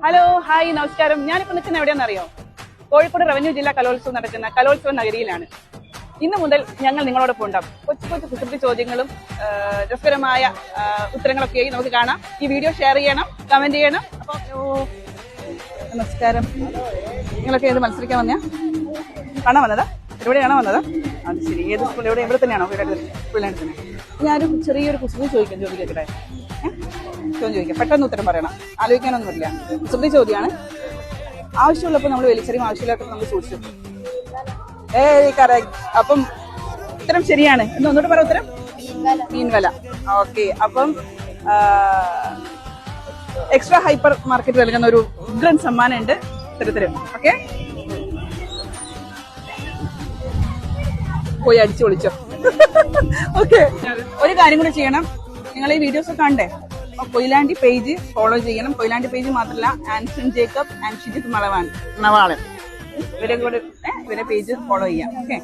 Hello hi നമസ്കാരം. ഞാനിപ്പോൾ നിൽക്കുന്ന എവിടെയാണെന്നറിയോ? കോഴിക്കോട് റവന്യൂ ജില്ലാ കലോത്സവം നടക്കുന്ന കലോത്സവ നഗരിയിലാണ്. ഇന്നു മുതൽ ഞങ്ങൾ നിങ്ങളോടൊപ്പം ഉണ്ടാവും. കൊച്ചു കൊച്ചു കുസൃതി ചോദ്യങ്ങളും രസകരമായ ഉത്തരങ്ങളൊക്കെയായി നമുക്ക് കാണാം. ഈ വീഡിയോ ഷെയർ ചെയ്യണം, കമന്റ് ചെയ്യണം. അപ്പോൾ നമസ്കാരം. നിങ്ങളൊക്കെ ഏത് മത്സരിക്കാൻ വന്നയാ? കാണാൻ വന്നതാ? എവിടെയാണോ വന്നത്? അത് ശരി. ഏത് സ്കൂൾ? ഇവിടെ തന്നെയാണോ? സ്കൂളിലാണ് തന്നെ. ഞാനൊരു ചെറിയൊരു കുസൃതി ചോദിക്കട്ടെ? ചോദിക്കാം, പെട്ടെന്ന് ഉത്തരം പറയണം, ആലോചിക്കാനൊന്നുമില്ല. കുസൃതി ചോദ്യമാണ്. ആവശ്യമുള്ളപ്പോൾ നമ്മൾ വലിച്ചെറിയും, ആവശ്യമില്ലാത്തപ്പോൾ നമ്മൾ സൂക്ഷിച്ചു. കറക്റ്റ്. അപ്പം ഉത്തരം ശരിയാണ്. ഒന്നുകൂടെ പറ ഉത്തരം. മീൻവല. ഓക്കെ. അപ്പം എക്സ്ട്രാ ഹൈപ്പർ മാർക്കറ്റ് നൽകുന്ന ഒരു ഉഗ്രൻ സമ്മാനം ഉണ്ട് ഇത്തരത്തില്. ഓക്കെ, പോയി അടിച്ചു പൊളിച്ചോ. ഓക്കെ, ഒരു കാര്യം കൂടി ചെയ്യണം. നിങ്ങൾ ഈ വീഡിയോസ് ഒക്കെ കണ്ടേ? കൊയിലാണ്ടി പേജ് ഫോളോ ചെയ്യണം. കൊയിലാണ്ടി പേജ് മാത്രമല്ല, ആൻസൺ ജേക്കബ് ആൻഡ് ഷിജിത് നവാളൻ ഇവരെ പേജ് ഫോളോ ചെയ്യാം. ഓക്കെ.